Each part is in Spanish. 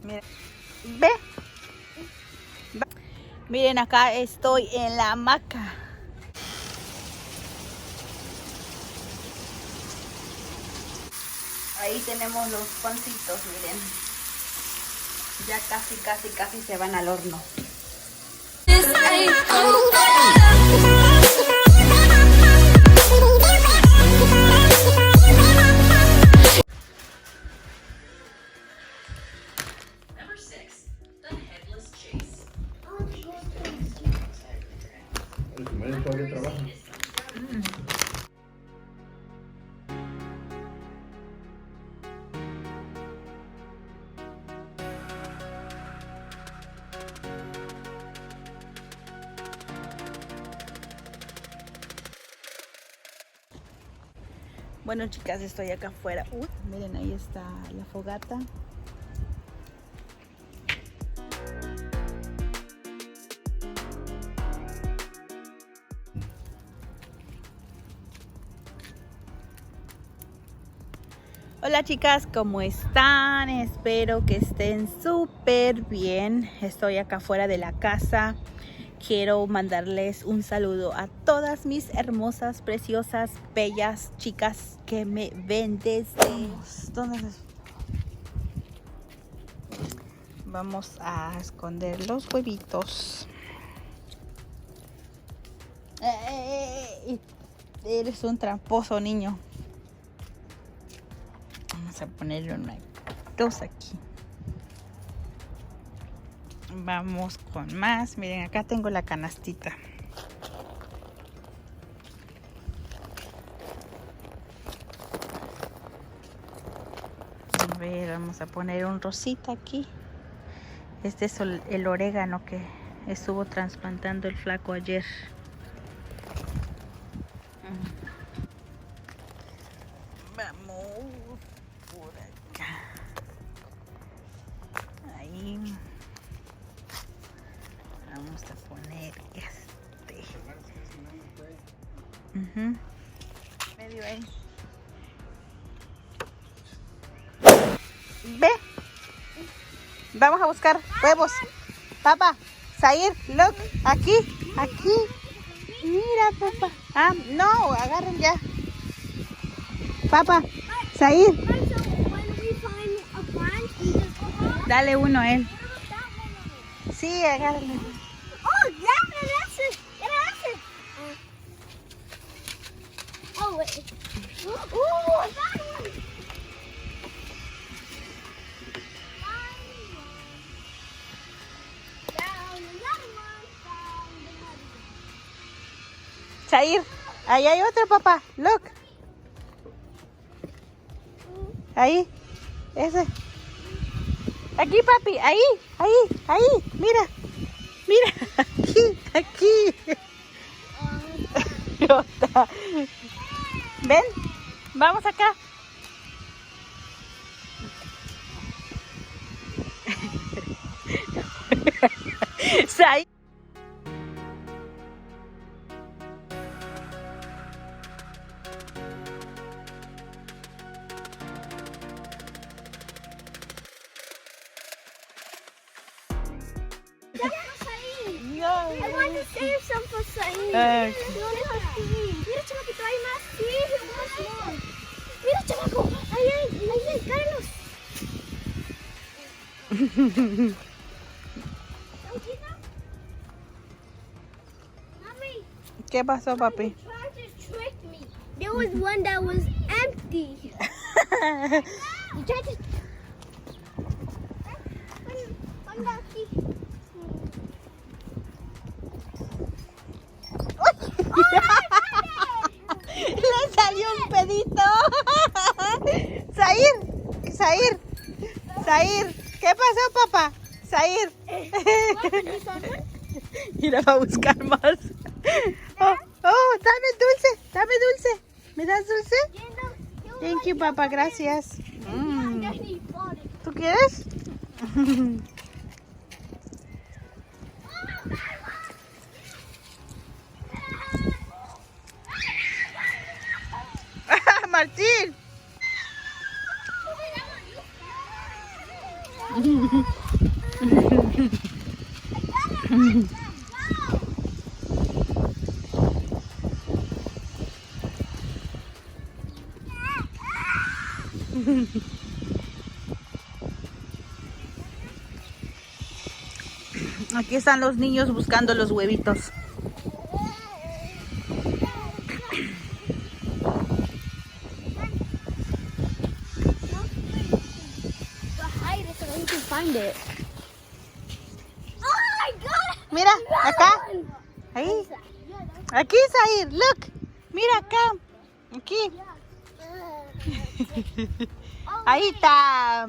Miren, ve. Miren, acá estoy en la hamaca. Ahí tenemos los pancitos, miren. Ya casi se van al horno. Bueno, chicas, estoy acá afuera. Miren, ahí está la fogata. Hola chicas, ¿cómo están? Espero que estén súper bien. Estoy acá afuera de la casa. Quiero mandarles un saludo a todas mis hermosas, preciosas, bellas chicas que me ven desde... ¿Dónde es? Vamos a esconder los huevitos. Eres un tramposo, niño. Vamos a ponerle dos aquí. Vamos con más. Miren, acá tengo la canastita. A ver, vamos a poner un rosita aquí. Este es el orégano que estuvo trasplantando el flaco ayer. Vamos por acá. Ahí. Vamos a poner este. Medio ahí. Ve. Vamos a buscar huevos. Papá, Zair, look, aquí. Mira, papá. Ah, no, agarren ya. Papá, Zair. Dale uno a él. Sí, agárrenlo. Oh, that's it. Oh, wait. Ooh, that one. Zair, ahí hay otro, papá. Look. Ahí. Ese. Aquí, papi. Ahí. Mira. Aquí. Ven. Vamos acá. Zair. I want to save some for Saeed. Okay. Mira, chamaquito, hay más. Sí, más. Mira, chamaco, ahí hay, Carlos. ¿Qué pasó, papi? There was one that was empty. You tried to... Le salió un pedito. Zair, ¿qué pasó, papá? Zair. Mira, va a buscar más. Oh, dame dulce. ¿Me das dulce? Thank you, papá, gracias. ¿Tú quieres? Martín. Aquí están los niños buscando los huevitos. Mira, acá. Ahí. Aquí, Zair. Look. Mira acá. Aquí. Ahí está.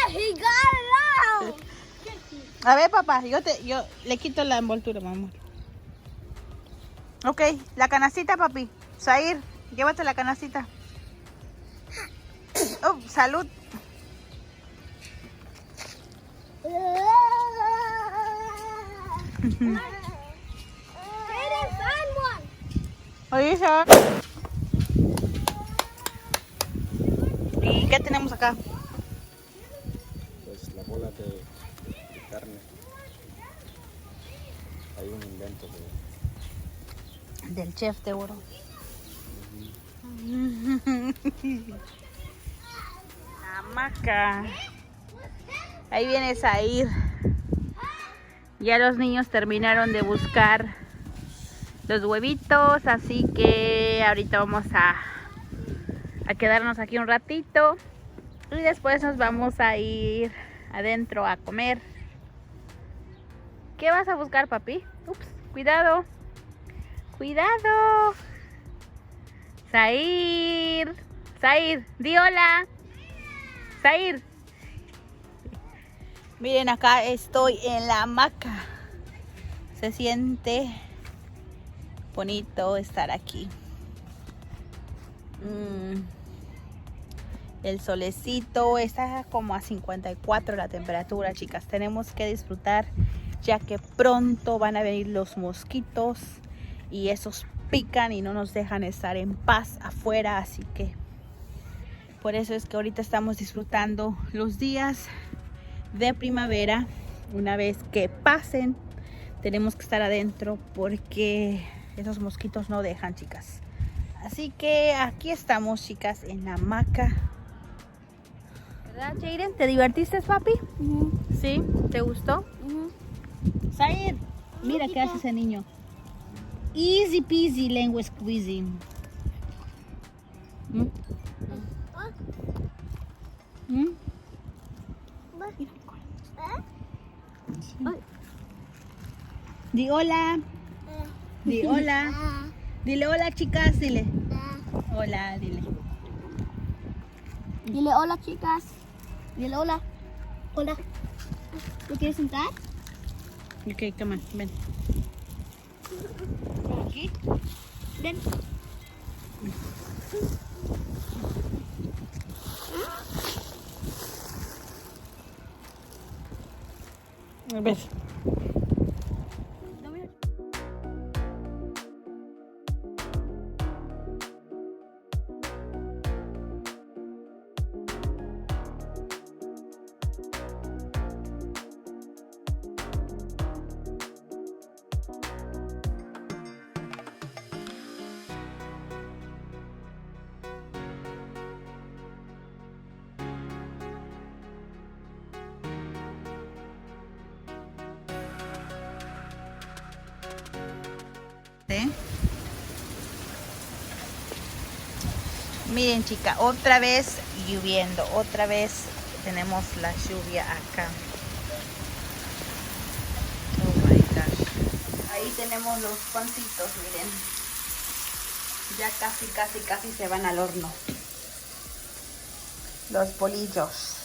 He got it out. A ver, papá, yo le quito la envoltura, mamá. Ok, la canastita, papi. Zair, llévate la canastita. Oh, salud. Oye, ¿y qué tenemos acá? Pues la bola de carne. Hay un invento Del chef de oro. Hamaca. Ahí viene Zair. Ya los niños terminaron de buscar los huevitos, así que ahorita vamos a quedarnos aquí un ratito y después nos vamos a ir adentro a comer. ¿Qué vas a buscar, papi? Ups, cuidado. Cuidado. Zair. Zair, di hola. Zair. Miren, acá estoy en la hamaca. Se siente bonito estar aquí. El solecito está como a 54 la temperatura, chicas. Tenemos que disfrutar ya que pronto van a venir los mosquitos y esos pican y no nos dejan estar en paz afuera, así que por eso es que ahorita estamos disfrutando los días de primavera. Una vez que pasen tenemos que estar adentro porque esos mosquitos no dejan, chicas. Así que aquí estamos, chicas, en la hamaca. ¿Verdad, Jayden? ¿Te divertiste, papi? ¿Sí? ¿Te gustó? Zair, mira qué hace ese niño. Easy peasy lengua squeezing. Di hola. Di hola. Dile hola, chicas, dile. Hola, dile. Dile hola, chicas. Dile hola. Hola. ¿Te quieres sentar? Ok, come on, ven. Aquí. Ven. A ver. Miren, chica, otra vez lloviendo, otra vez tenemos la lluvia acá. Oh my gosh. Ahí tenemos los pancitos, miren. Ya casi se van al horno. Los bolillos.